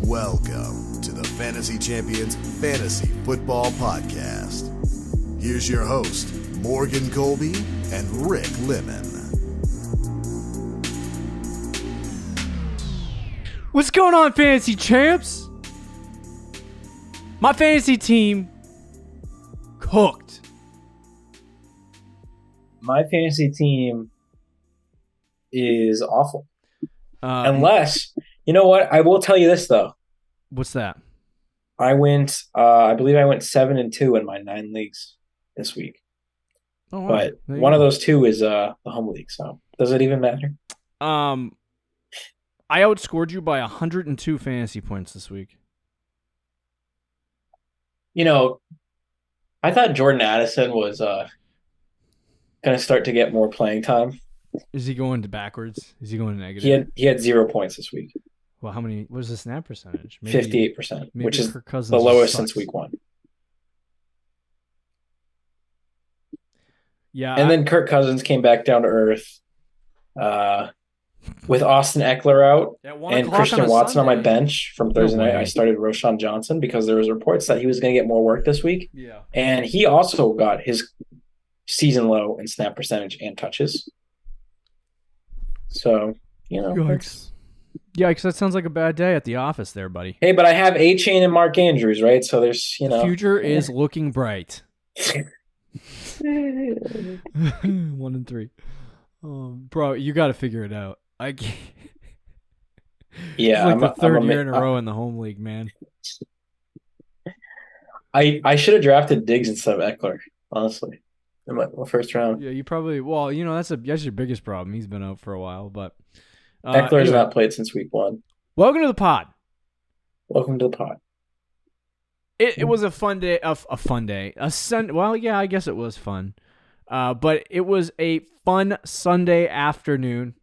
Welcome to the Fantasy Champions Fantasy Football Podcast. Here's your host, Morgan Colby and Rick Lemon. What's going on, fantasy champs? My fantasy team cooked. My fantasy team is awful. Unless, you know what? I will tell you this, though. What's that? I believe I went 7-2 in my 9 leagues this week. Oh, wow. But one of those 2 is the home league, so does it even matter? I outscored you by 102 fantasy points this week. You know, I thought Jordan Addison was going to start to get more playing time. Is he going to backwards? Is he going to negative? He had 0 points this week. Well, how many? What was the snap percentage? 58%, which is Kirk Cousins the lowest since week 1. Yeah, and then Kirk Cousins came back down to earth with Austin Eckler out and Christian Watson on my bench from Thursday night. I started Roschon Johnson because there was reports that he was going to get more work this week. Yeah, and he also got his season low in snap percentage and touches. So, you know. Yikes, that sounds like a bad day at the office there, buddy. Hey, but I have A-Chain and Mark Andrews, right? So there's, you know. The future is looking bright. 1 and 3. Bro, you got to figure it out. I can't. Yeah, it's like the third year in a row in the home league, man. I should have drafted Diggs instead of Eckler, honestly, in my first round. Yeah, you probably. Well, you know that's your biggest problem. He's been out for a while, but Eckler's not played since week 1. Welcome to the pod. Welcome to the pod. It was a fun day. Well, yeah, I guess it was fun. But it was a fun Sunday afternoon.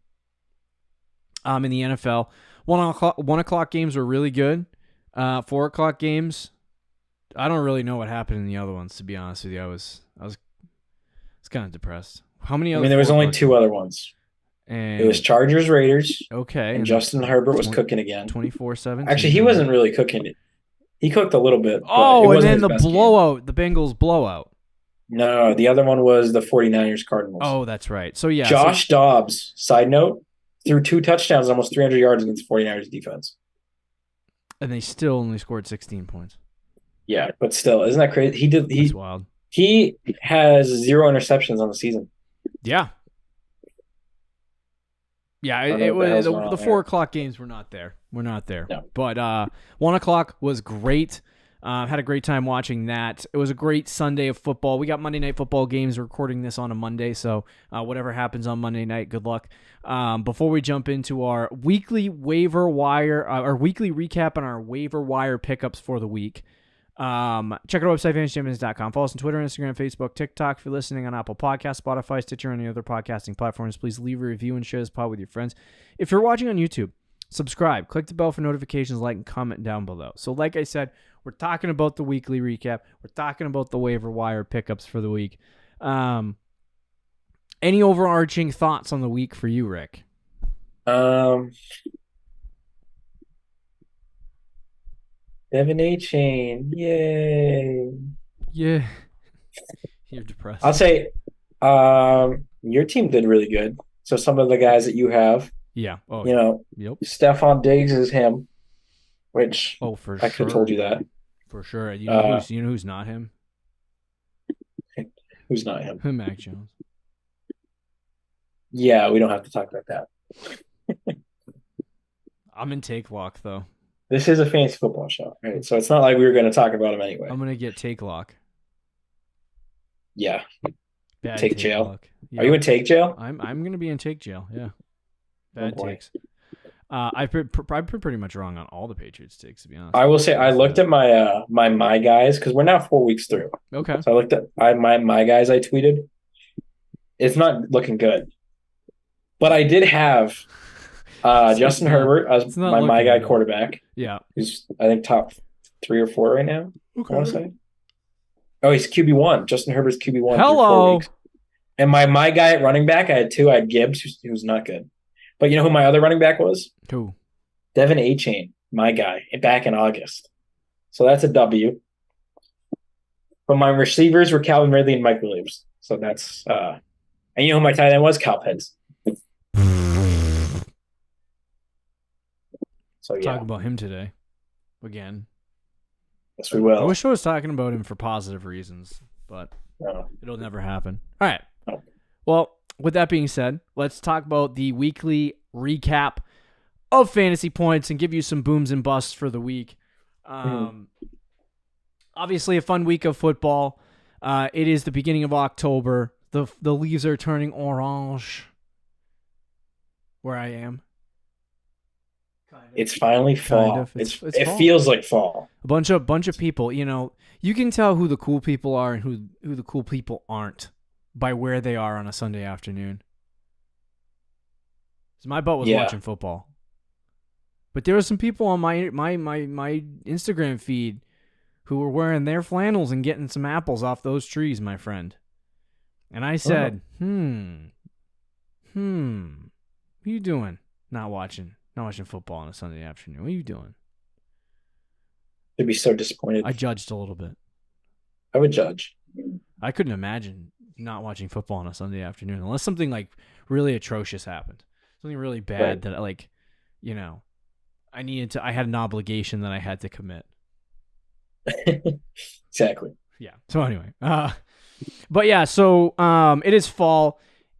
In the NFL, 1 o'clock games were really good. 4 o'clock games, I don't really know what happened in the other ones. To be honest with you, I was kind of depressed. How many? There was only 2 other ones. And it was Chargers Raiders. Okay, and Justin Herbert was cooking again. 24-17. Actually, he wasn't really cooking it. He cooked a little bit. Oh, and then the blowout, the Bengals blowout. No, the other one was the 49ers Cardinals. Oh, that's right. So, yeah. Josh Dobbs, side note, threw 2 touchdowns, almost 300 yards against 49ers defense. And they still only scored 16 points. Yeah, but still, isn't that crazy? That's wild. He has 0 interceptions on the season. Yeah. Yeah, it was the 4 o'clock games were not there. We're not there. No. But 1 o'clock was great. Had a great time watching that. It was a great Sunday of football. We got Monday Night Football games. We're recording this on a Monday, so whatever happens on Monday night, good luck. Before we jump into our weekly waiver wire, our weekly recap on our waiver wire pickups for the week, check out our website, fantasychampions.com. Follow us on Twitter, Instagram, Facebook, TikTok. If you're listening on Apple Podcasts, Spotify, Stitcher, and any other podcasting platforms, please leave a review and share this pod with your friends. If you're watching on YouTube, subscribe, click the bell for notifications, like, and comment down below. So like I said, we're talking about the weekly recap. We're talking about the waiver wire pickups for the week. Any overarching thoughts on the week for you, Rick? Devin A-Chain, yay! Yeah, you're depressed. I'll say, your team did really good. So some of the guys that you have, yeah, yep. Stephon Diggs is him, which for I could have told you that for sure. You know who's not him? Who's not him? Mac Jones. Yeah, we don't have to talk about that. I'm in take lock though. This is a fantasy football show, right? So it's not like we were going to talk about him anyway. I'm going to get take lock. Yeah. Bad take jail. Yeah. Are you in take jail? I'm going to be in take jail. Yeah. Bad takes. I'm pretty much wrong on all the Patriots takes, to be honest. I will say I looked at my guys because we're now 4 weeks through. Okay. So I looked at my guys I tweeted. It's not looking good, but I did have Justin Herbert as my guy quarterback. Yeah, who's I think top 3 or 4 right now. Okay. I want to say. Oh, he's QB1. Justin Herbert's QB1. Hello. And my guy at running back, I had 2. I had Gibbs, who's not good. But you know who my other running back was? Who? Devin A-Chain. my guy, back in August. So that's a W. But my receivers were Calvin Ridley and Mike Williams. So that's and you know who my tight end was? Cal Pitts. So yeah. Talk about him today. Again. Yes, we will. I wish I was talking about him for positive reasons, but it'll never happen. All right. No. Well, with that being said, let's talk about the weekly recap of fantasy points and give you some booms and busts for the week. Obviously, a fun week of football. It is the beginning of October. The leaves are turning orange where I am. It's finally fall. Kind of. It's it fall. feels like fall. A bunch of people, you can tell who the cool people are and who the cool people aren't by where they are on a Sunday afternoon. So my butt was watching football. But there were some people on my Instagram feed who were wearing their flannels and getting some apples off those trees, my friend. And I said, what are you doing? Not watching football on a Sunday afternoon. What are you doing? I'd be so disappointed. I judged a little bit. I would judge. I couldn't imagine not watching football on a Sunday afternoon unless something like really atrocious happened. Something really bad that I had an obligation that I had to commit. Exactly. Yeah. So anyway, but yeah, so it is fall.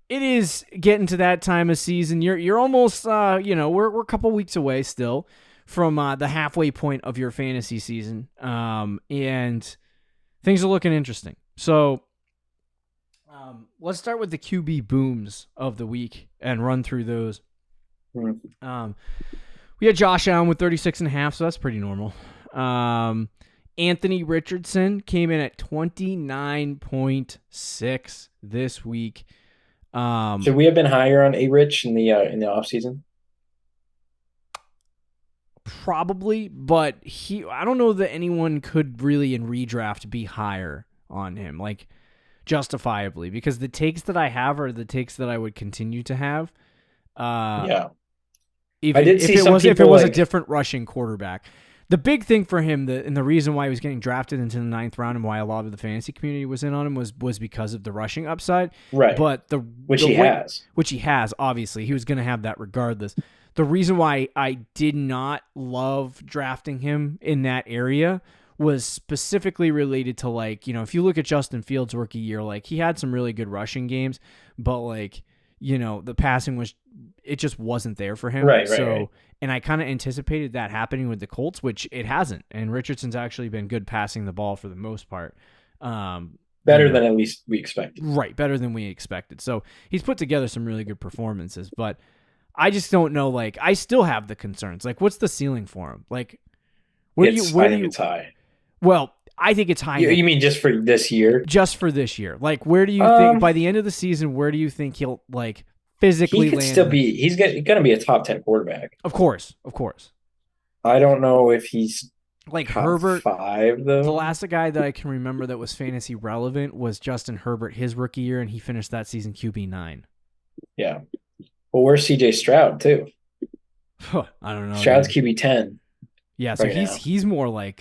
It is getting to that time of season. You're almost we're a couple weeks away still from the halfway point of your fantasy season. And things are looking interesting. So let's start with the QB booms of the week and run through those. We had Josh Allen with 36.5, so that's pretty normal. Anthony Richardson came in at 29.6 this week. Should we have been higher on A-Rich in the offseason? Probably, but I don't know that anyone could really in redraft be higher on him, like justifiably, because the takes that I have are the takes that I would continue to have. Yeah. Even if it was a different rushing quarterback. The big thing for him, and the reason why he was getting drafted into the 9th round and why a lot of the fantasy community was in on him was because of the rushing upside. Right. But which he has, obviously. He was going to have that regardless. The reason why I did not love drafting him in that area was specifically related to, if you look at Justin Fields' rookie year, he had some really good rushing games, but the passing it just wasn't there for him. Right. And I kind of anticipated that happening with the Colts, which it hasn't. And Richardson's actually been good passing the ball for the most part. Better than at least we expected. Right, better than we expected. So he's put together some really good performances, but I just don't know. I still have the concerns. What's the ceiling for him? I think it's high. Well, I think it's high. You mean just for this year? Just for this year. Where do you think by the end of the season? Where do you think he'll physically he could land? Still be. He's going to be a top 10 quarterback. Of course. I don't know if he's top Herbert 5 though. The last guy that I can remember that was fantasy relevant was Justin Herbert his rookie year, and he finished that season QB9. Yeah. Well, where's CJ Stroud too? I don't know. Stroud's QB10. Yeah, so he's more like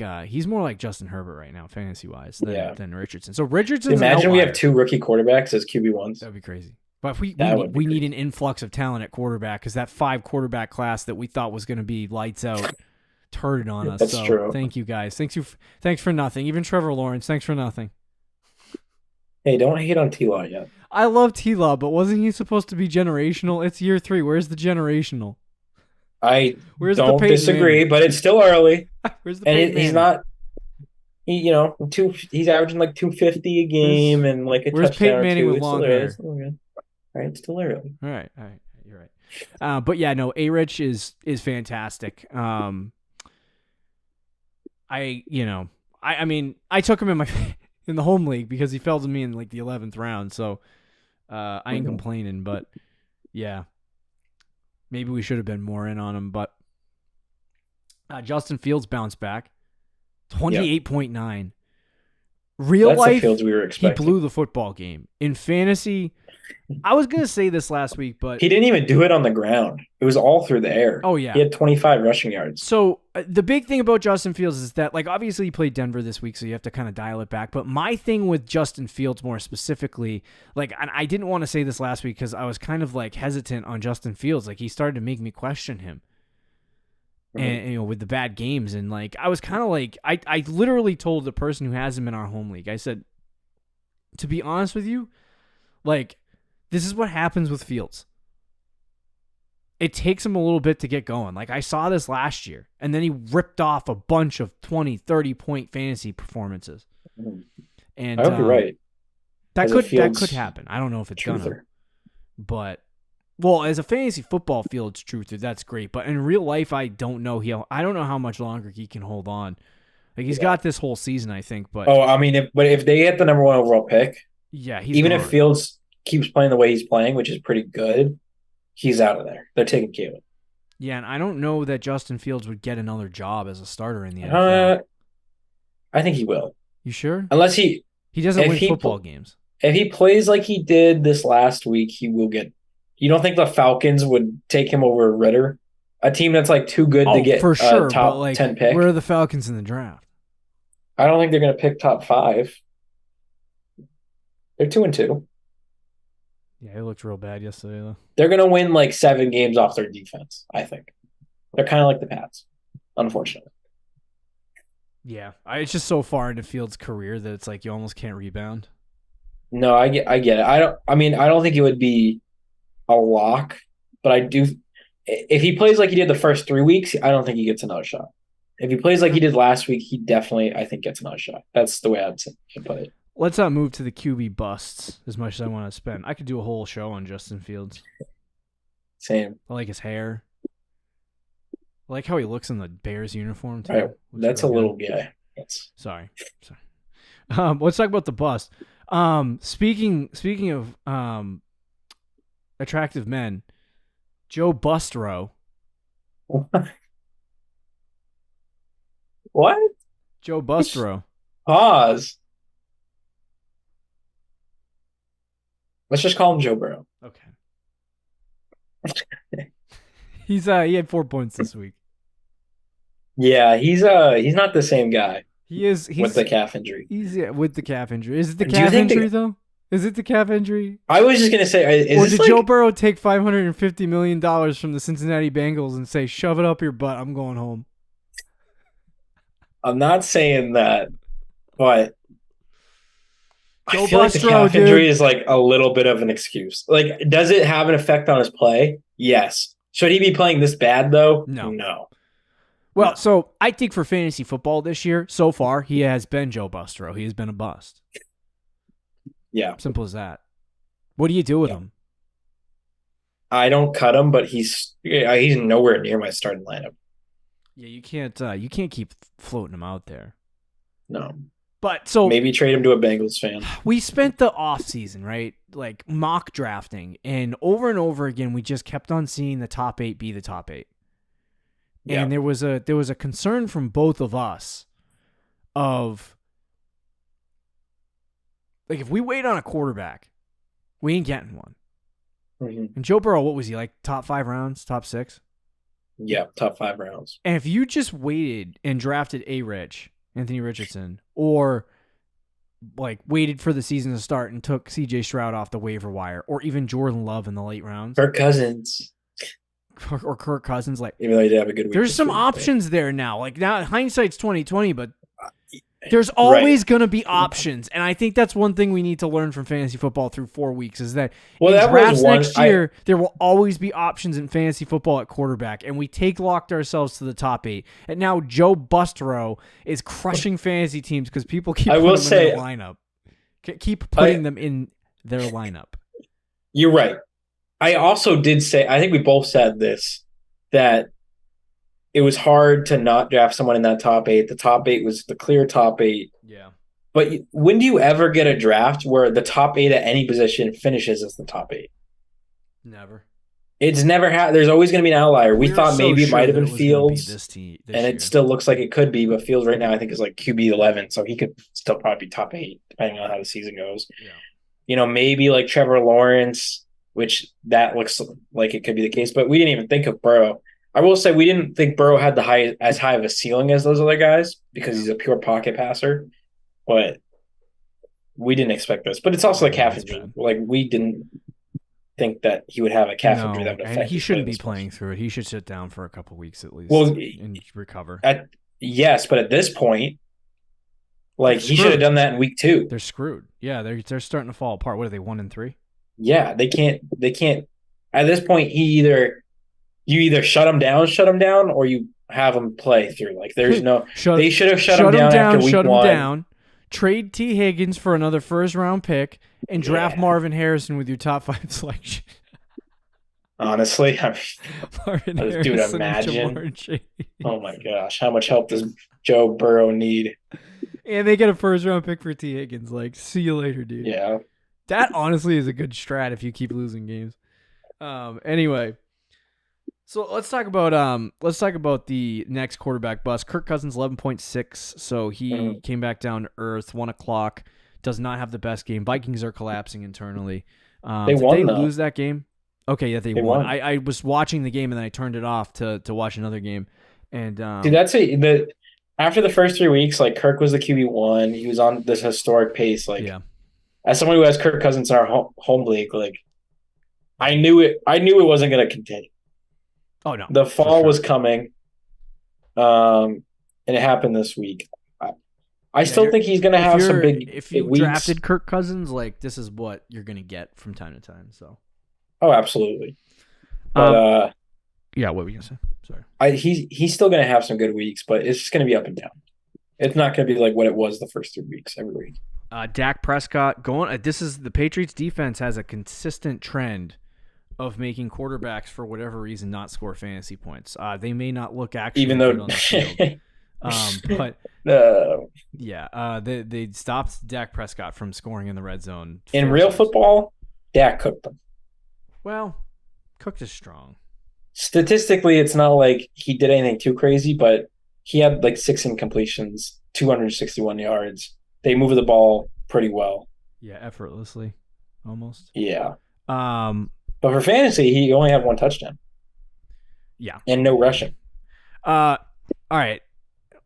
Justin Herbert right now, fantasy wise, than Richardson. So Richardson's imagine we have 2 rookie quarterbacks as QB1s. That'd be crazy. But we need an influx of talent at quarterback because that 5 quarterback class that we thought was going to be lights out turned on us. That's true. Thank you guys. Thanks for nothing. Even Trevor Lawrence, thanks for nothing. Hey, don't hate on T-Law yet. I love T-Law, but wasn't he supposed to be generational? It's year 3. Where's the generational? Where's don't disagree, Manning? But it's still early. Where's the Peyton he's Manning? Not, he's averaging 250 a game and a where's touchdown Peyton Manning or 2. with long hair? All right, it's still early. All right, you're right. But yeah, no, A-Rich is fantastic. I took him in the home league because he fell to me in the 11th round, so I ain't complaining. But yeah, maybe we should have been more in on him. But Justin Fields bounced back, 28.9. Real That's life, the Fields we were expecting. He blew the football game. In fantasy, I was gonna say this last week, but he didn't even do it on the ground. It was all through the air. Oh yeah, he had 25 rushing yards. So the big thing about Justin Fields is that, like, obviously he played Denver this week, so you have to kind of dial it back. But my thing with Justin Fields more specifically, like, and I didn't want to say this last week because I was kind of like hesitant on Justin Fields. Like, he started to make me question him. And, you know, with the bad games, and like I was kind of like I literally told the person who has him in our home league, I said, to be honest with you, like, this is what happens with Fields. It takes him a little bit to get going. Like, I saw this last year, and then he ripped off a bunch of 20, 30-point fantasy performances. And I hope you're right. That could happen. I don't know if it's gonna, but well, as a fantasy football Fields truther, that's great. But in real life, I don't know how much longer he can hold on. Like, he's got this whole season, I think. But I mean, if they get the number 1 overall pick, yeah, if Fields keeps playing the way he's playing, which is pretty good, he's out of there. They're taking care of it. Yeah, and I don't know that Justin Fields would get another job as a starter in the NFL. I think he will. You sure? Unless he doesn't win football games. If he plays like he did this last week, he will get. You don't think the Falcons would take him over Ritter, a team that's like too good to get for sure, top but like, 10 pick? Where are the Falcons in the draft? I don't think they're going to pick top 5. They're 2-2. Yeah, it looked real bad yesterday, though. They're going to win like 7 games off their defense, I think. They're kind of like the Pats, unfortunately. Yeah, it's just so far into Fields' career that it's like you almost can't rebound. No, I get it. I don't think it would be a lock, but I do. If he plays like he did the first 3 weeks, I don't think he gets another shot. If he plays like he did last week, he definitely, I think, gets another shot. That's the way I'd put it. Let's not move to the QB busts as much as I want to spend. I could do a whole show on Justin Fields. Same. I like his hair. I like how he looks in the Bears uniform, too. Right. That's really a little gay. Sorry. Let's talk about the bust. Speaking of attractive men, Joe Bustro. What? Joe Bustro. Pause. Let's just call him Joe Burrow. Okay. He had 4 points this week. Yeah, he's not the same guy. He's with the calf injury. He's with the calf injury. Is it the calf injury though? Is it the calf injury? I was just gonna say, or did Joe Burrow take $550 million from the Cincinnati Bengals and say, "Shove it up your butt, I'm going home"? I'm not saying that, but Joe I feel like the calf injury is like a little bit of an excuse. Like, does it have an effect on his play? Yes. Should he be playing this bad though? No. Well, so I think for fantasy football this year, so far, he has been Joe Bustro. He has been a bust. Yeah. Simple as that. What do you do with him? I don't cut him, but he's nowhere near my starting lineup. Yeah, you can't keep floating him out there. No. But so maybe trade him to a Bengals fan. We spent the offseason, right? Like mock drafting, and over again we just kept on seeing the top 8 be the top 8. Yeah. And there was a concern from both of us of like, if we wait on a quarterback, we ain't getting one. Mm-hmm. And Joe Burrow, what was he, like top 5 rounds, top 6? Yeah, top 5 rounds. And if you just waited and drafted Anthony Richardson, or like waited for the season to start and took C.J. Stroud off the waiver wire, or even Jordan Love in the late rounds, Kirk Cousins, or Kirk Cousins, like, even though he did have a good week, there's some options there now. Like, now hindsight's 2020, but there's always going to be options, and I think that's one thing we need to learn from fantasy football through 4 weeks is that in drafts next year, there will always be options in fantasy football at quarterback, and we locked ourselves to the top 8. And now Joe Bustro is crushing fantasy teams because people keep putting them in their lineup. Keep putting them in their lineup. You're right. I also did say, I think we both said this, that it was hard to not draft someone in that top 8. The top 8 was the clear top 8. Yeah. But when do you ever get a draft where the top 8 at any position finishes as the top 8? Never. It's never happened. There's always going to be an outlier. We thought maybe it might have been Fields, this year. It still looks like it could be. But Fields right now, I think, is like QB 11, so he could still probably be top 8 depending on how the season goes. Yeah. maybe like Trevor Lawrence, which that looks like it could be the case, but we didn't even think of Burrow. I will say we didn't think Burrow had as high of a ceiling as those other guys because he's a pure pocket passer, but we didn't expect this. But it's also like calf injury. Like we didn't think that he would have a calf injury that would affect. And he shouldn't be playing through it. He should sit down for a couple weeks at least and recover. Yes, but at this point, like he should have done that in week 2. They're screwed. Yeah, they're starting to fall apart. What are they, 1-3? Yeah, they can't. At this point, you either shut him down, or you have him play through. Like there's no. They should have shut him down after week 1. Trade T. Higgins for another first-round pick and draft Marvin Harrison with your top 5 selection. Honestly, Marvin Harrison, dude, imagine. Oh my gosh, how much help does Joe Burrow need? And they get a first-round pick for T. Higgins. Like, see you later, dude. Yeah. That honestly is a good strat if you keep losing games. Anyway, so let's talk about the next quarterback bust. Kirk Cousins 11.6, so he came back down to earth. 1:00. Does not have the best game. Vikings are collapsing internally. They won. Did they lose that game? Okay, yeah, they won. I was watching the game and then I turned it off to watch another game. And dude, after the first 3 weeks, like Kirk was the QB1. He was on this historic pace. Like, as someone who has Kirk Cousins in our home league, like I knew it wasn't going to continue. Oh no, the fall was coming, and it happened this week. I still think he's going to have some big. If you drafted Kirk Cousins, like this is what you're going to get from time to time. So, absolutely. But yeah, what were you going to say? Sorry, he's still going to have some good weeks, but it's just going to be up and down. It's not going to be like what it was the first 3 weeks every week. Dak Prescott going. This is the Patriots defense has a consistent trend of making quarterbacks for whatever reason not score fantasy points. They may not look actually even though good on the field, but they stopped Dak Prescott from scoring in the red zone. In real football, Dak cooked them. Well, cooked is strong. Statistically, it's not like he did anything too crazy, but he had like 6 incompletions, 261 yards. They moved the ball pretty well. Yeah, effortlessly, almost. Yeah. But for fantasy, he only had 1 touchdown. Yeah. And no rushing. All right.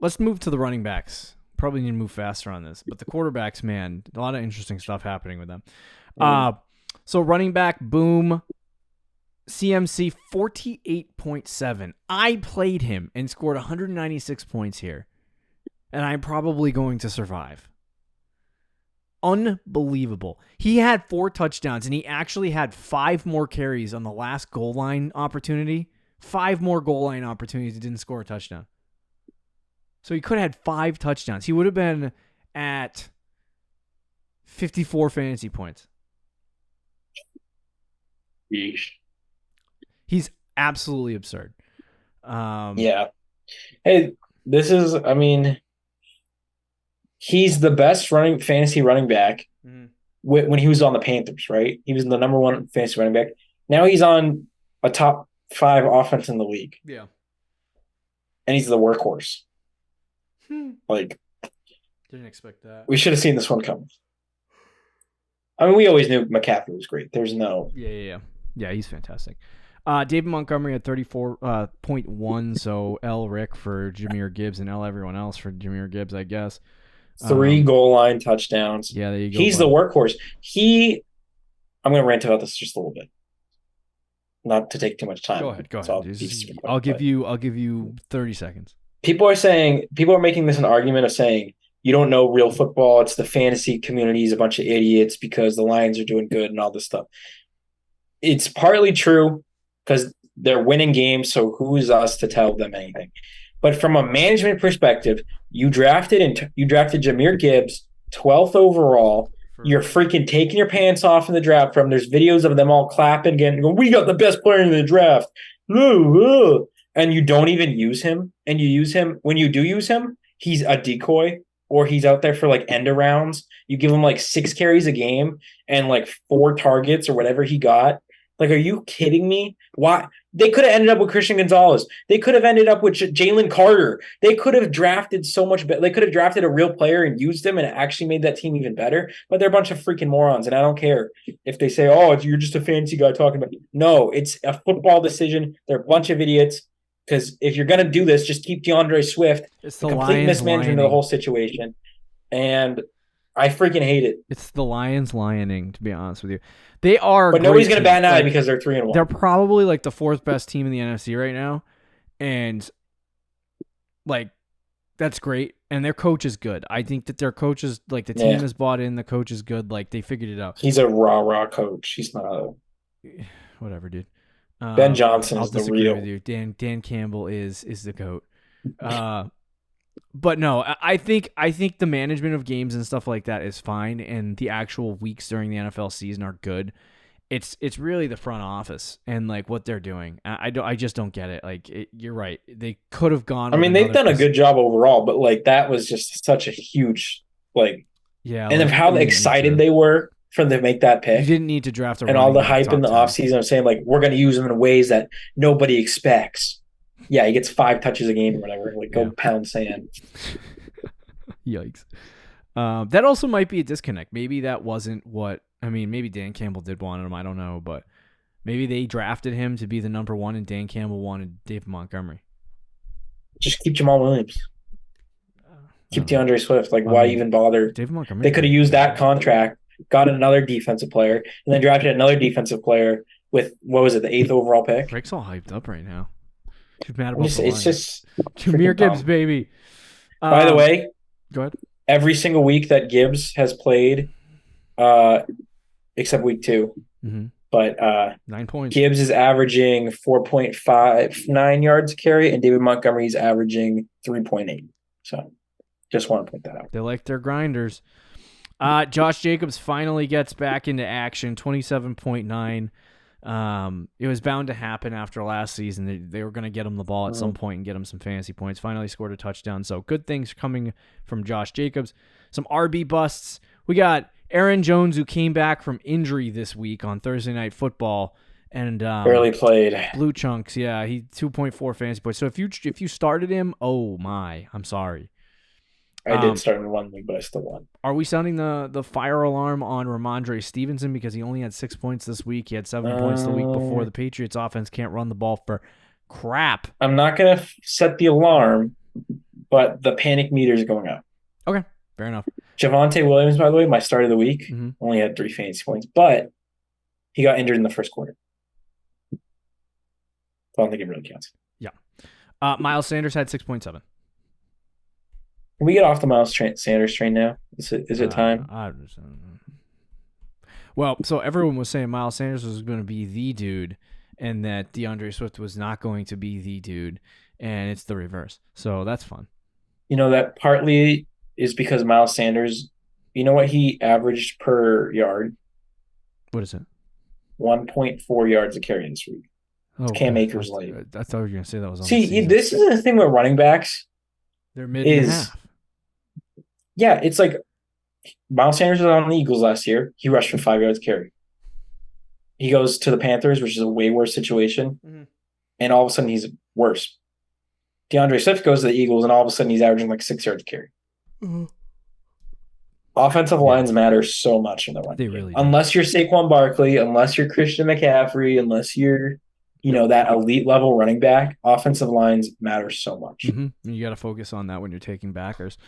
Let's move to the running backs. Probably need to move faster on this. But the quarterbacks, man, a lot of interesting stuff happening with them. So running back, boom. CMC 48.7. I played him and scored 196 points here. And I'm probably going to survive. Unbelievable. He had 4 touchdowns and he actually had 5 more carries on the last goal line opportunity. 5 more goal line opportunities. He didn't score a touchdown. So he could have had 5 touchdowns. He would have been at 54 fantasy points. Yeesh. He's absolutely absurd. Yeah. Hey, he's the best fantasy running back when he was on the Panthers, right? He was the number 1 fantasy running back. Now he's on a top 5 offense in the league. Yeah. And he's the workhorse. Like, didn't expect that. We should have seen this one coming. I mean, we always knew McCaffrey was great. There's no. Yeah, he's fantastic. David Montgomery at 34.1, so L Rick for Jahmyr Gibbs and L everyone else for Jahmyr Gibbs, I guess. 3 goal line touchdowns. Yeah, there you go. He's the workhorse. I'm going to rant about this just a little bit. Not to take too much time. Go ahead. I'll give you 30 seconds. People are making this an argument of saying you don't know real football. It's the fantasy community is a bunch of idiots because the Lions are doing good and all this stuff. It's partly true because they're winning games, so who is us to tell them anything? But from a management perspective, you drafted Jahmyr Gibbs, 12th overall. You're freaking taking your pants off in the draft from. There's videos of them all clapping again and going, we got the best player in the draft. And you don't even use him. And you use him. When you do use him, he's a decoy or he's out there for like end arounds. You give him like 6 carries a game and like 4 targets or whatever he got. Like, are you kidding me? Why They could have ended up with Christian Gonzalez. They could have ended up with Jalen Carter. They could have drafted so much better. They could have drafted a real player and used him and actually made that team even better. But they're a bunch of freaking morons, and I don't care if they say, "Oh, you're just a fancy guy talking about." No, it's a football decision. They're a bunch of idiots. Because if you're gonna do this, just keep DeAndre Swift. It's the complete Lions mismanagement lioning. of the whole situation, and I freaking hate it. It's the Lions lioning, to be honest with you. They are, but nobody's gonna bat an eye because they're 3-1. They're probably like the fourth best team in the NFC right now, and like that's great. And their coach is good. I think that their coach is like the team is bought in. The coach is good. Like they figured it out. He's a raw coach. He's not a whatever, dude. Ben Johnson is the real. With you. Dan Campbell is the GOAT. But no, I think the management of games and stuff like that is fine, and the actual weeks during the NFL season are good. It's really the front office and like what they're doing. I just don't get it. Like you're right, they could have gone. I mean, they've done a good job overall, but like that was just such a huge and of how excited they were for them to make that pick. You didn't need to draft and all the hype in the offseason of saying like we're going to use him in ways that nobody expects. Yeah, he gets 5 touches a game or whatever. Like go pound sand. Yikes. That also might be a disconnect. Maybe that wasn't what. I mean, maybe Dan Campbell did want him. I don't know, but maybe they drafted him to be the number 1, and Dan Campbell wanted David Montgomery. Just keep Jamal Williams. Keep DeAndre Swift. Like, why even bother? David Montgomery. They could have used that contract, got another defensive player, and then drafted another defensive player with what was it, the 8th overall pick? Rick's all hyped up right now. Too mad about it's just Jahmyr Gibbs, baby. By the way, go ahead. Every single week that Gibbs has played, except week 2, but 9 points. Gibbs is averaging 4.59 yards a carry, and David Montgomery is averaging 3.8. So, just want to point that out. They like their grinders. Josh Jacobs finally gets back into action. 27.9. It was bound to happen after last season. They were going to get him the ball at some point and get him some fantasy points. Finally scored a touchdown. So good things coming from Josh Jacobs. Some RB busts. We got Aaron Jones, who came back from injury this week on Thursday Night Football and barely played. Blue chunks. Yeah, he 2.4 fantasy points. So if you started him, oh my, I'm sorry. I did start in 1 league, but I still won. Are we sounding the fire alarm on Ramondre Stevenson because he only had 6 points this week? He had 7 points the week before. The Patriots offense can't run the ball for crap. I'm not going to set the alarm, but the panic meter is going up. Okay, fair enough. Javonte Williams, by the way, my start of the week, only had 3 fantasy points, but he got injured in the first quarter. So I don't think it really counts. Yeah. Miles Sanders had 6.7. Can we get off the Miles Sanders train now? Is it time? Well, so everyone was saying Miles Sanders was going to be the dude and that DeAndre Swift was not going to be the dude, and it's the reverse. So that's fun. You know, that partly is because Miles Sanders, you know what he averaged per yard? What is it? 1.4 yards a carry this week. Oh, Cam Akers late. I thought you were going to say that was on the season. See, this is the thing with running backs. They're mid and a half. Yeah, it's like Miles Sanders was on the Eagles last year. He rushed for 5 yards carry. He goes to the Panthers, which is a way worse situation, and all of a sudden he's worse. DeAndre Swift goes to the Eagles, and all of a sudden he's averaging like 6 yards carry. Offensive lines matter so much in the run. They really do. Unless you're Saquon Barkley, unless you're Christian McCaffrey, unless you're that elite level running back, offensive lines matter so much. You got to focus on that when you're taking backers.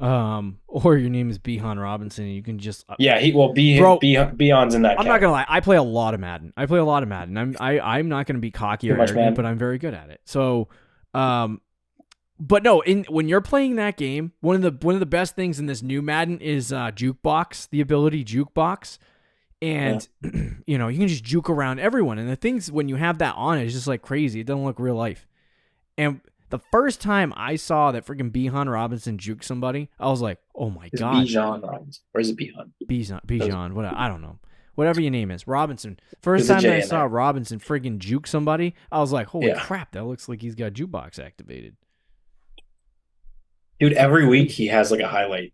Or your name is Bijan Robinson, and you can just Beyond's in that. I'm not gonna lie, I play a lot of Madden. I'm not gonna be cocky or arrogant, but I'm very good at it. So, but no, when you're playing that game, one of the best things in this new Madden is jukebox, the ability jukebox, and you can just juke around everyone. And the things when you have that on, it's just like crazy. It doesn't look real life. And the first time I saw that freaking Bijan Robinson juke somebody, I was like, "Oh my god!" Bijan Robinson, or is it Bijan? Bijan, what I don't know, whatever your name is, Robinson. First time I saw Robinson freaking juke somebody, I was like, "Holy crap! That looks like he's got jukebox activated." Dude, every week he has like a highlight,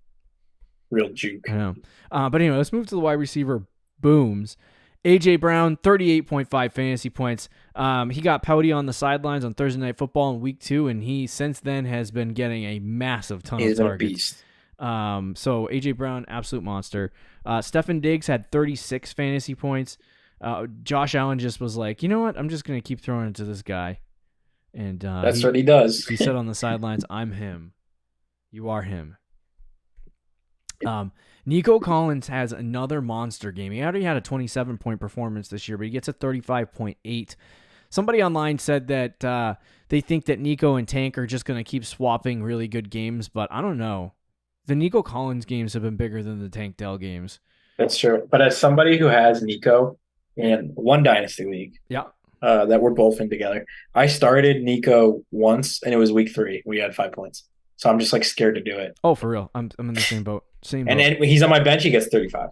real juke. I know. But anyway, let's move to the wide receiver booms. A.J. Brown, 38.5 fantasy points. He got pouty on the sidelines on Thursday Night Football in Week 2, and he since then has been getting a massive ton of He's been a targets. beast. So A.J. Brown, absolute monster. Stefan Diggs had 36 fantasy points. Josh Allen just was like, you know what? I'm just going to keep throwing it to this guy. And That's what he does. He said on the sidelines, I'm him. You are him. Nico Collins has another monster game. He already had a 27-point performance this year, but he gets a 35.8. Somebody online said that they think that Nico and Tank are just going to keep swapping really good games, but I don't know. The Nico Collins games have been bigger than the Tank Dell games. That's true. But as somebody who has Nico in one dynasty league, that we're both in together, I started Nico once, and it was week 3. We had 5 points. So I'm just like scared to do it. Oh, for real? I'm in the same boat. And then when he's on my bench, he gets 35.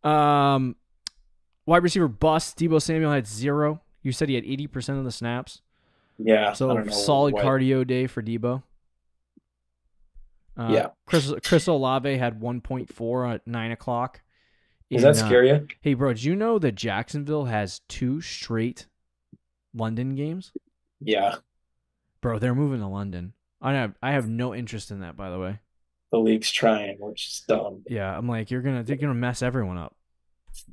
Wide receiver bust. Deebo Samuel had 0. You said he had 80% of the snaps. Yeah. So solid cardio day for Deebo. Yeah. Chris Olave had 1.4 at 9 o'clock. Does that scare you? Hey, bro, did you know that Jacksonville has 2 straight London games? Yeah. Bro, they're moving to London. I have no interest in that, by the way. The league's trying, which is dumb. Yeah, I'm like, they're gonna mess everyone up.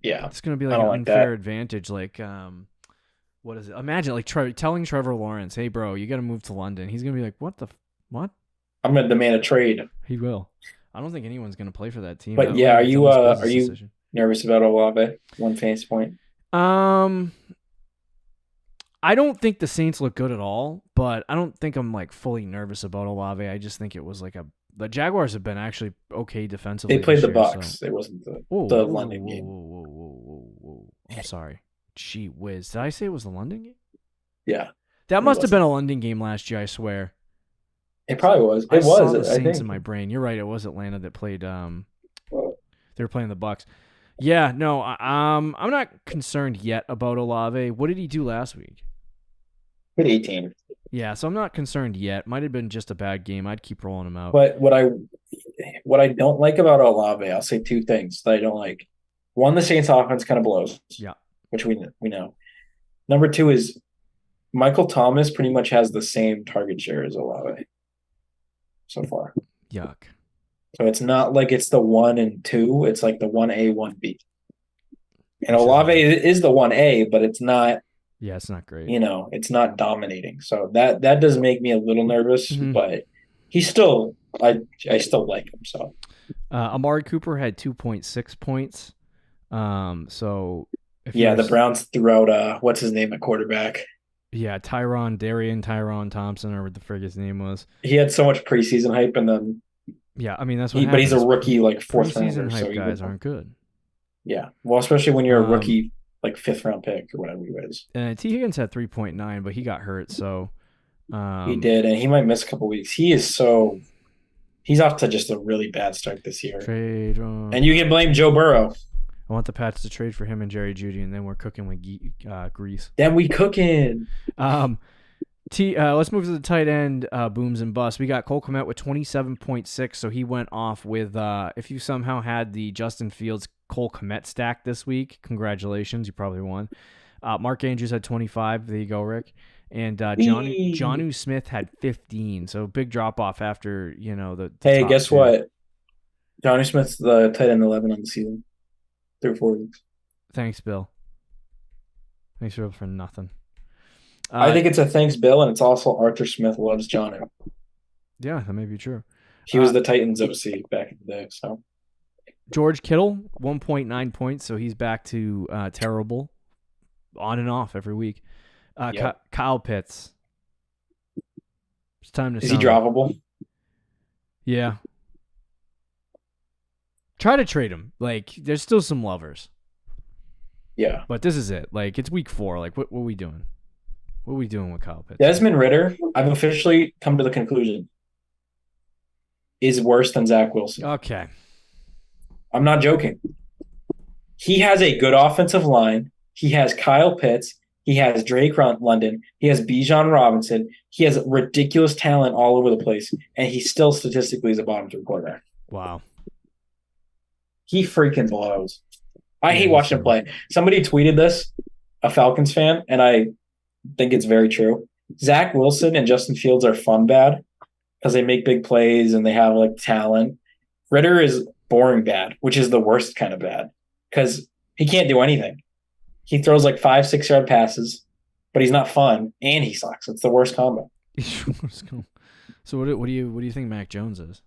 Yeah. It's gonna be like an unfair advantage. Like, what is it? Imagine like telling Trevor Lawrence, "Hey, bro, you got to move to London." He's gonna be like, "What? I'm gonna demand a trade." He will. I don't think anyone's gonna play for that team. But yeah, are you nervous about Olave? 1 fantasy point. I don't think the Saints look good at all, but I don't think I'm like fully nervous about Olave. I just think it was like the Jaguars have been actually okay defensively. They played the year, Bucks. So. It wasn't the London game. Whoa. I'm sorry. Gee whiz. Did I say it was the London game? Yeah. That must have been a London game last year, I swear. It probably was. I saw the Saints in my brain. You're right. It was Atlanta that played. They were playing the Bucks. Yeah, no, I'm not concerned yet about Olave. What did he do last week? Hit 18. Yeah, so I'm not concerned yet. Might have been just a bad game. I'd keep rolling him out. But what I don't like about Olave, I'll say 2 things that I don't like. One, the Saints offense kind of blows. Yeah. Which we know. Number 2 is Michael Thomas pretty much has the same target share as Olave so far. Yuck. So it's not like it's the 1 and 2. It's like the 1A, 1B. And Olave is the 1A, but it's not. Yeah, it's not great. It's not dominating. So that does make me a little nervous, but he's still I still like him. So Amari Cooper had 2.6 points. So the Browns threw out what's his name at quarterback? Yeah, Tyron Thompson, or what the frig his name was. He had so much preseason hype, and then I mean that's what. But he's a rookie, like 4th rounder. Preseason hype guys aren't good. Yeah, well, especially when you're a rookie, like 5th round pick or whatever he was. And T Higgins had 3.9, but he got hurt, so he did, and he might miss a couple weeks. He's off to just a really bad start this year. And you can blame Joe Burrow. I want the Pats to trade for him and Jerry Jeudy, and then we're cooking with grease. Then we cooking. Let's move to the tight end booms and busts. We got Cole Kmet with 27.6, so he went off with. If you somehow had the Justin Fields Cole Kmet stack this week, congratulations, you probably won. Mark Andrews had 25. There you go, Rick. And Jonnu Smith had 15. So big drop off after the hey, guess what? Jonnu Smith's the tight end 11 on the season. Through 4 weeks. Thanks, Bill. Thanks for nothing. I think it's a thanks, Bill, and it's also Arthur Smith loves Jonnu. Yeah, that may be true. He was the Titans OC back in the day. So George Kittle, 1.9 points, so he's back to terrible, on and off every week. Kyle Pitts. It's time to. Is he droppable? Yeah. Try to trade him. Like, there's still some lovers. Yeah. But this is it. Like, it's week 4. Like, what are we doing? What are we doing with Kyle Pitts? Desmond Ridder, I've officially come to the conclusion, is worse than Zach Wilson. Okay. I'm not joking. He has a good offensive line. He has Kyle Pitts. He has Drake London. He has Bijan Robinson. He has ridiculous talent all over the place, and he still statistically is a bottom 3 quarterback. Wow. He freaking blows. I hate watching him play. Somebody tweeted this, a Falcons fan, and I think it's very true. Zach Wilson and Justin Fields are fun bad because they make big plays and they have like talent. Ritter is boring bad, which is the worst kind of bad because he can't do anything. He throws like 5-6 yard passes, but he's not fun and he sucks. It's the worst combo. So what do you think Mac Jones is?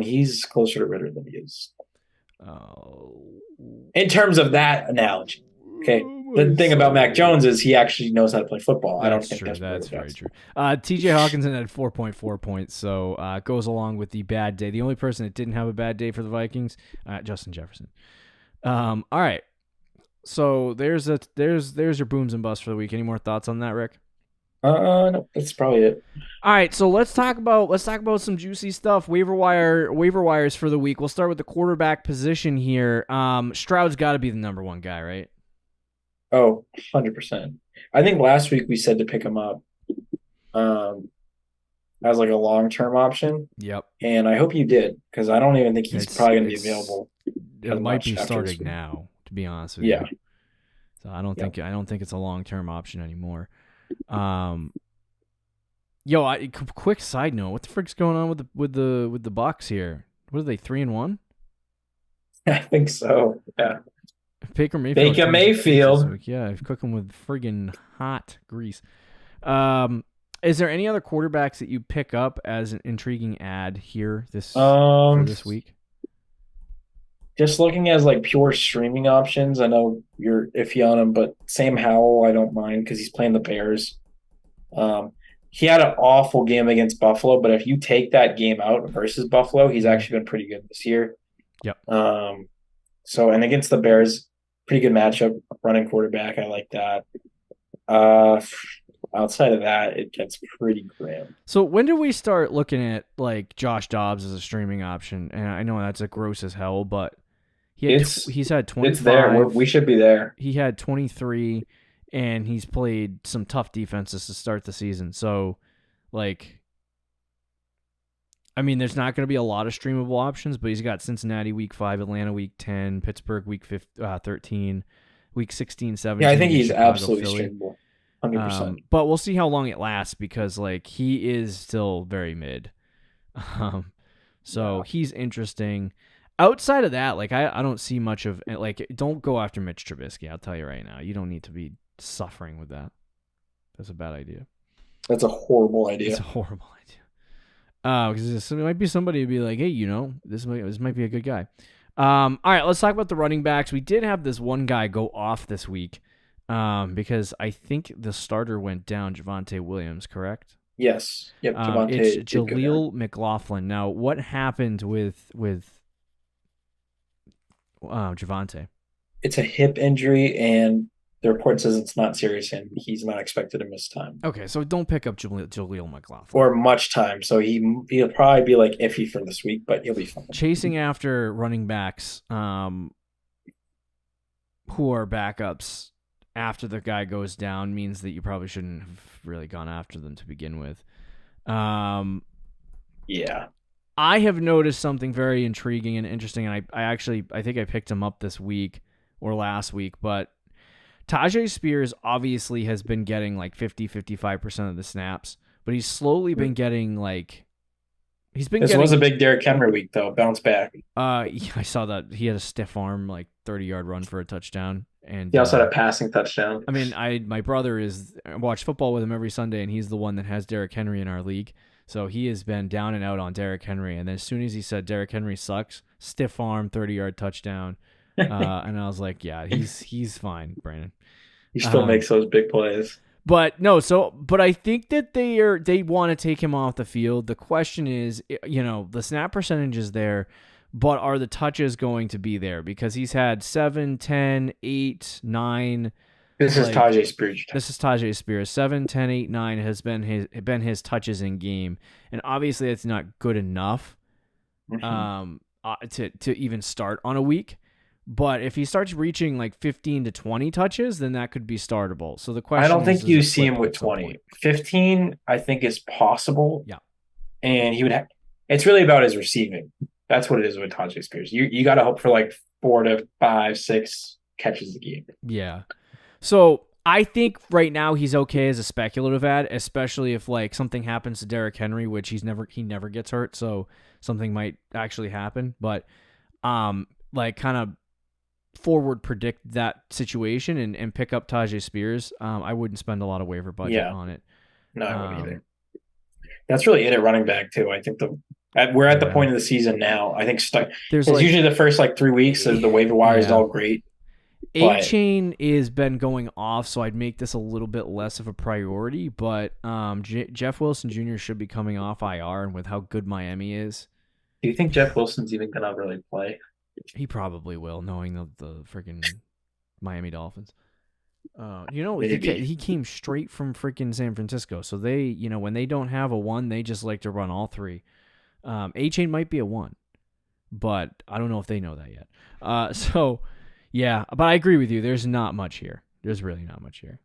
He's closer to Ritter than he is. In terms of that analogy. Okay. The thing about Mac Jones is he actually knows how to play football. I don't think that's very true. TJ Hawkinson had 4.4 points, so it goes along with the bad day. The only person that didn't have a bad day for the Vikings, Justin Jefferson. All right. So there's your booms and busts for the week. Any more thoughts on that, Rick? No, that's probably it. All right, so let's talk about some juicy stuff. Waiver wires for the week. We'll start with the quarterback position here. Stroud's got to be the number one guy, right? Oh, 100%. I think last week we said to pick him up as like a long-term option. Yep. And I hope you did because I don't even think he's probably going to be available. It might be starting now, to be honest with you. Yeah. So I don't think it's a long-term option anymore. Quick side note: what the frick's going on with the Bucks here? What are they, 3-1? I think so. Yeah. Baker Mayfield. Yeah, cooking with friggin' hot grease. Is there any other quarterbacks that you pick up as an intriguing ad here for this week? Just looking as like pure streaming options, I know you're iffy on him, but Sam Howell, I don't mind because he's playing the Bears. He had an awful game against Buffalo, but if you take that game out versus Buffalo, he's actually been pretty good this year. Yep. And against the Bears, pretty good matchup, running quarterback. I like that. Outside of that, it gets pretty grim. So when do we start looking at like Josh Dobbs as a streaming option? And I know that's a gross as hell, but he's had 25. It's there. We should be there. He had 23, and he's played some tough defenses to start the season. So, like, I mean, there's not going to be a lot of streamable options, but he's got Cincinnati week 5, Atlanta week 10, Pittsburgh week 13, week 16, 17. Yeah, I think he's Chicago, absolutely Philly. streamable. 100%. But we'll see how long it lasts because, like, he is still very mid. He's interesting. Outside of that, like, I don't see much of, like, don't go after Mitch Trubisky. I'll tell you right now. You don't need to be suffering with that. That's a bad idea. That's a horrible idea. It's a horrible idea. Because it might be somebody who'd be like, hey, this might be a good guy. All right, let's talk about the running backs. We did have this one guy go off this week because I think the starter went down, Javonte Williams, correct? Yes. Yep, Javonte. It's Jaleel McLaughlin. Now, what happened with Javonte? It's a hip injury, and the report says it's not serious, and he's not expected to miss time. Okay, so don't pick up Jaleel McLaughlin. Or much time, so he'll probably be like iffy for this week, but he'll be fine. Chasing after running backs who are backups after the guy goes down means that you probably shouldn't have really gone after them to begin with. Yeah. I have noticed something very intriguing and interesting, and I think I picked him up this week or last week, but Tajay Spears obviously has been getting like 50-55% of the snaps, but he's slowly been getting like This was a big Derrick Henry week though. Bounce back. I saw that he had a stiff arm, like 30-yard run for a touchdown, and he also had a passing touchdown. I mean, my brother I watch football with him every Sunday, and he's the one that has Derrick Henry in our league. So he has been down and out on Derrick Henry, and then as soon as he said Derrick Henry sucks, stiff arm, 30-yard touchdown, and I was like, yeah, he's fine, Brandon. He still makes those big plays. But I think that they want to take him off the field. The question is, the snap percentage is there, but are the touches going to be there? Because he's had 7, 10, 8, 9. This is Tajay Spears. This is Tajay Spears. 7, 10, 8, 9 has been his touches in game, and obviously that's not good enough to even start on a week. But if he starts reaching like 15 to 20 touches, then that could be startable. So the question I don't think you is see him with 20. 15, I think, is possible. Yeah. And he would have – it's really about his receiving. That's what it is with Tajay Spears. You got to hope for like 4 to 5, 6 catches a game. Yeah. So I think right now he's okay as a speculative ad, especially if like something happens to Derrick Henry, which he never gets hurt, so something might actually happen. But like kind of forward predict that situation and pick up Tajay Spears. I wouldn't spend a lot of waiver budget on it. No, I wouldn't either. That's really it at running back too. I think we're at the point of the season now. I think it's usually the first like 3 weeks of the waiver wire is all great. A-Chain is been going off, so I'd make this a little bit less of a priority. But Jeff Wilson Jr. should be coming off IR, and with how good Miami is, do you think Jeff Wilson's even gonna really play? He probably will, knowing the freaking Miami Dolphins. He came straight from freaking San Francisco, so they, when they don't have a 1, they just like to run all 3. A-Chain might be a 1, but I don't know if they know that yet. So, yeah, but I agree with you. There's not much here. There's really not much here.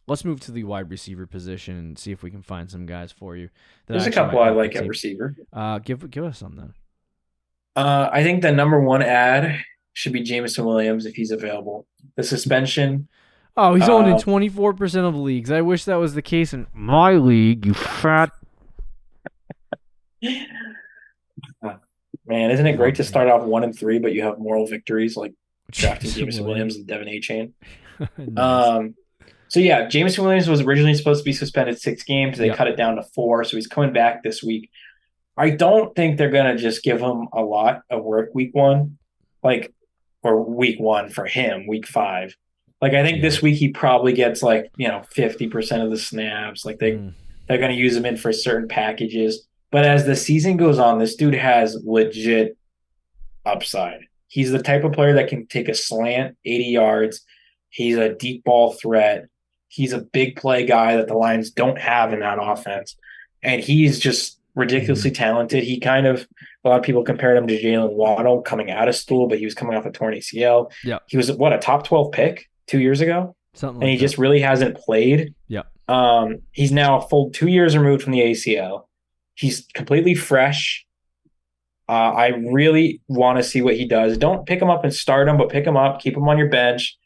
Let's move to the wide receiver position and see if we can find some guys for you. There's a couple I like at receiver. Give us some then. I think the number 1 ad should be Jameson Williams if he's available. The suspension. Oh, he's owned in 24% of leagues. I wish that was the case in my league, you fat. Man, isn't it great to start off 1-3, but you have moral victories like drafting Jameson Williams and Devin A-Chain? Nice. So yeah, Jameson Williams was originally supposed to be suspended 6 games. They cut it down to 4, so he's coming back this week. I don't think they're going to just give him a lot of work week 1, or week 1 for him, week 5. Like, I think this week he probably gets 50% of the snaps. Like they're going to use him in for certain packages. But as the season goes on, this dude has legit upside. He's the type of player that can take a slant 80 yards. He's a deep ball threat. He's a big play guy that the Lions don't have in that offense. And he's just ridiculously talented. He a lot of people compared him to Jalen Waddle coming out of school, but he was coming off a torn ACL. Yeah. He was a top 12 pick 2 years ago. Something and he just really hasn't played. Yeah. He's now a full 2 years removed from the ACL. He's completely fresh. I really want to see what he does. Don't pick him up and start him, but pick him up, keep him on your bench.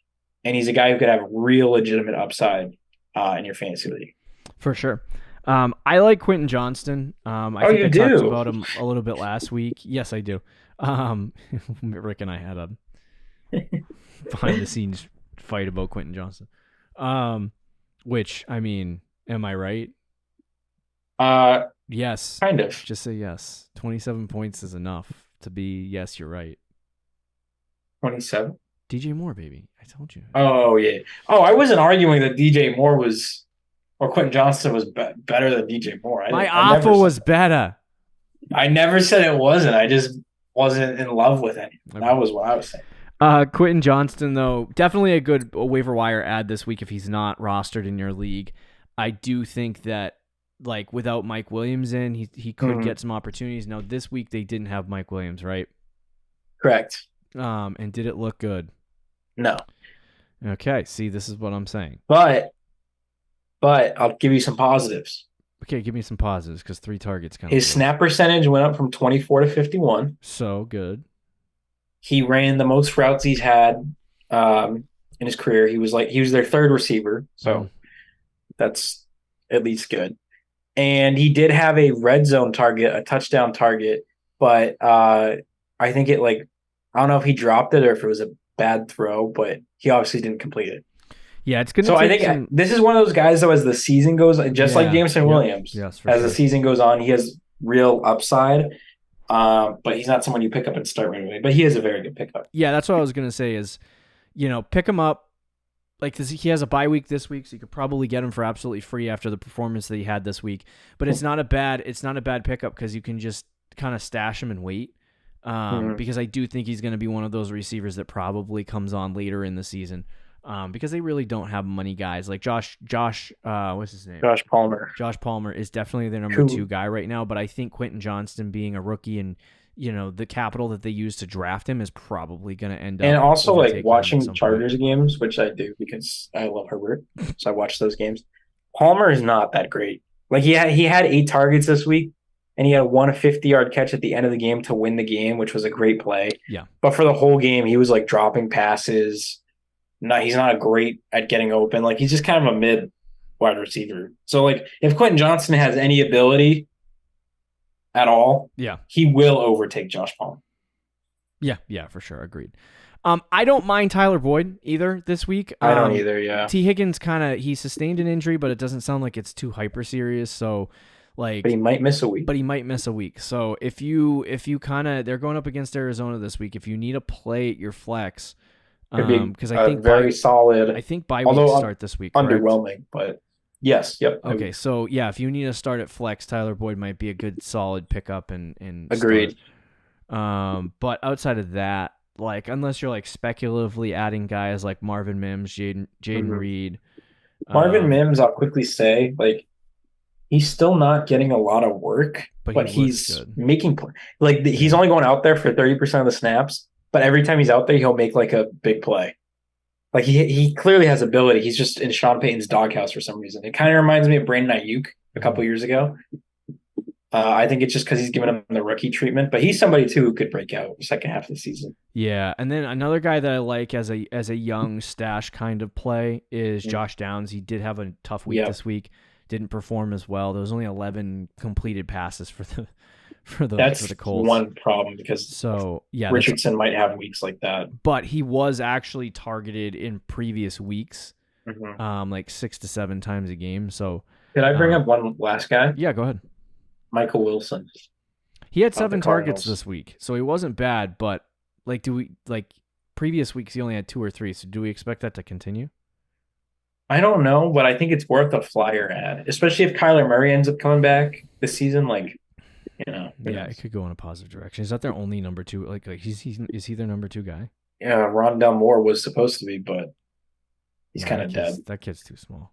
And he's a guy who could have real legitimate upside in your fantasy league. For sure. I like Quentin Johnston. I think I talked about him a little bit last week. Yes, I do. Rick and I had a behind-the-scenes fight about Quentin Johnston. Which, I mean, am I right? Yes. Kind of. Just say yes. 27 points is enough to be, yes, you're right. 27? DJ Moore, baby. I told you. Oh, yeah. Oh, I wasn't arguing that DJ Moore or Quentin Johnston was better than DJ Moore. My offer was better. I never said it wasn't. I just wasn't in love with it. That was what I was saying. Quentin Johnston, though, definitely a good waiver wire ad this week if he's not rostered in your league. I do think that, without Mike Williams in, he could get some opportunities. Now, this week they didn't have Mike Williams, right? Correct. And did it look good? No. Okay, see, this is what I'm saying. But I'll give you some positives. Okay, give me some positives because 3 targets kind of. His snap percentage went up from 24 to 51. So good. He ran the most routes he's had in his career. He was their 3rd receiver, so that's at least good. And he did have a red zone target, a touchdown target, but I think it I don't know if he dropped it or if it was a bad throw, but he obviously didn't complete it. Yeah, it's gonna. So I think this is one of those guys though. As the season goes, just like Jameson Williams, yes, as the season goes on, he has real upside. But he's not someone you pick up and start right away. But he is a very good pickup. Yeah, that's what I was gonna say. Is pick him up. He has a bye week this week, so you could probably get him for absolutely free after the performance that he had this week. But it's not a bad pickup because you can just kind of stash him and wait. Because I do think he's going to be one of those receivers that probably comes on later in the season. Because they really don't have money guys like Josh. What's his name? Josh Palmer. Josh Palmer is definitely their number 2 guy right now. But I think Quentin Johnston being a rookie and the capital that they use to draft him is probably going to end up. And also watching Chargers games, which I do because I love Herbert, so I watch those games. Palmer is not that great. He had 8 targets this week, and he had a 150-yard catch at the end of the game to win the game, which was a great play. Yeah. But for the whole game, he was like dropping passes. No, he's not great at getting open. Like he's just kind of a mid wide receiver. So like if Quentin Johnson has any ability at all, Yeah. he will overtake Josh Palmer. Yeah, for sure. Agreed. I don't mind Tyler Boyd either this week. I don't either, yeah. T. Higgins he sustained an injury, but it doesn't sound like it's too hyper serious. So like, but he might miss a week. So if you they're going up against Arizona this week. If you need a play at your flex, because I think very solid. I think bye weeks start this week. Correct? Underwhelming, but yes, yep. Okay, so yeah, if you need to start at flex, Tyler Boyd might be a good solid pickup and agreed. Start. But outside of that, like unless you're like speculatively adding guys like Marvin Mims, Jaden Reed. Marvin Mims, I'll quickly say, like he's still not getting a lot of work, but he's making play. Like he's only going out there for 30% of the snaps, but every time he's out there, he'll make like a big play. Like he clearly has ability. He's just in Sean Payton's doghouse for some reason. It kind of reminds me of Brandon Ayuk a couple years ago. I think it's just because he's given him the rookie treatment, but he's somebody too who could break out the second half of the season. Yeah, and then another guy that I like as a young stash kind of play is Josh Downs. He did have a tough week this week. Didn't perform as well. There was only 11 completed passes for the Colts. One problem because Richardson might have weeks like that. But he was actually targeted in previous weeks, like 6 to 7 times a game. So did I bring up one last guy? Yeah, go ahead. Michael Wilson. He had 7 targets this week, so he wasn't bad. But like, previous weeks he only had 2 or 3. So do we expect that to continue? I don't know, but I think it's worth a flyer ad, especially if Kyler Murray ends up coming back this season. Like, yeah, it could go in a positive direction. Is that their only number 2? Like is he their number 2 guy? Yeah, Rondell Moore was supposed to be, but he's kind of dead. That kid's too small.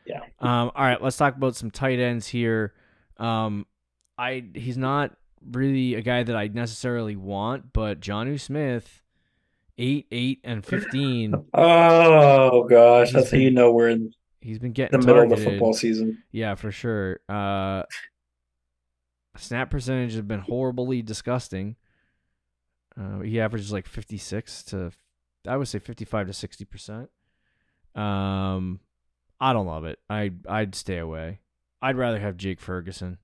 Yeah. All right, let's talk about some tight ends here. He's not really a guy that I necessarily want, but Jonnu Smith, 8, and 15. Oh gosh, that's how you know we're in. He's been getting the middle of the football season. Yeah, for sure. Snap percentage has been horribly disgusting. He averages like 56 to, I would say 55 to 60%. I don't love it. I'd stay away. I'd rather have Jake Ferguson.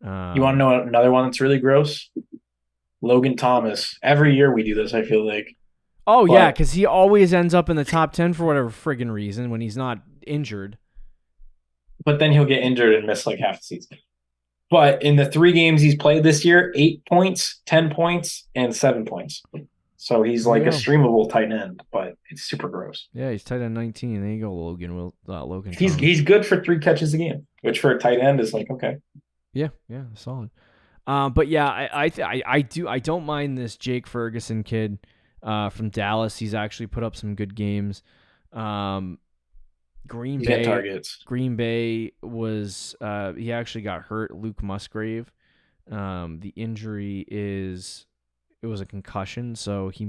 You want to know another one that's really gross? Logan Thomas. Every year we do this, I feel like. Oh, yeah, because he always ends up in the top 10 for whatever friggin' reason when he's not injured. But then he'll get injured and miss like half the season. But in the 3 games he's played this year, 8 points, 10 points, and 7 points. So he's like a streamable tight end, but it's super gross. Yeah, he's tight end 19. There you go, Logan. Logan. He's good for 3 catches a game, which for a tight end is like okay. Yeah, solid. But yeah, I don't mind this Jake Ferguson kid from Dallas. He's actually put up some good games. Green Bay was he actually got hurt. Luke Musgrave. The injury it was a concussion, so he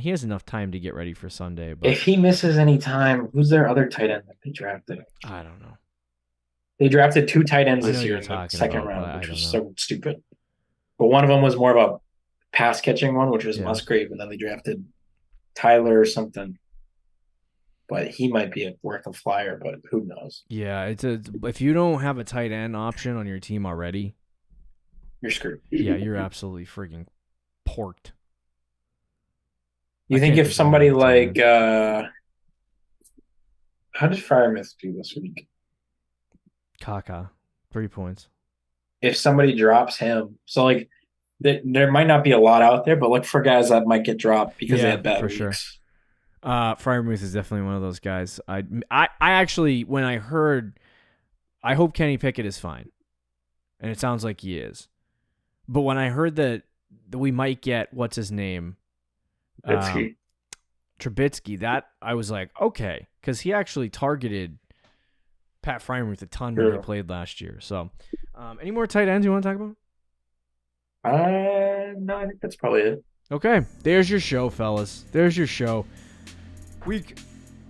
has enough time to get ready for Sunday. But if he misses any time, who's their other tight end that they drafted? I don't know. They drafted 2 tight ends this year in the second round, which was so stupid. But one of them was more of a pass catching one, which was Musgrave, and then they drafted Tyler or something. But he might be worth a flyer, but who knows? Yeah, if you don't have a tight end option on your team already, you're screwed. Yeah, you're absolutely frigging porked. You think if somebody like how did Freiermuth do this week? Kaka, 3 points. If somebody drops him, so like there might not be a lot out there, but look for guys that might get dropped because they had bad weeks. Sure. Freiermuth is definitely one of those guys. I actually, when I heard, I hope Kenny Pickett is fine, and it sounds like he is. But when I heard that we might get what's his name, Trubisky, that I was like, okay, because he actually targeted Pat Freiermuth a ton when he played last year. So, any more tight ends you want to talk about? No, I think that's probably it. Okay, there's your show, fellas. There's your show. Week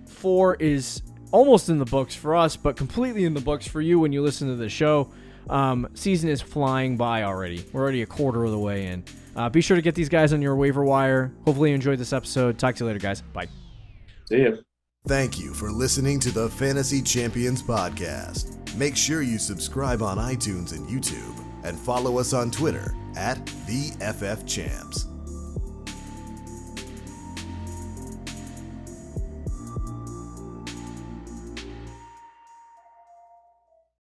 4 is almost in the books for us, but completely in the books for you when you listen to the show. Season is flying by already. We're already a quarter of the way in. Be sure to get these guys on your waiver wire. Hopefully you enjoyed this episode. Talk to you later, guys. Bye. See ya. Thank you for listening to the Fantasy Champions Podcast. Make sure you subscribe on iTunes and YouTube, and follow us on Twitter @TheFFChamps.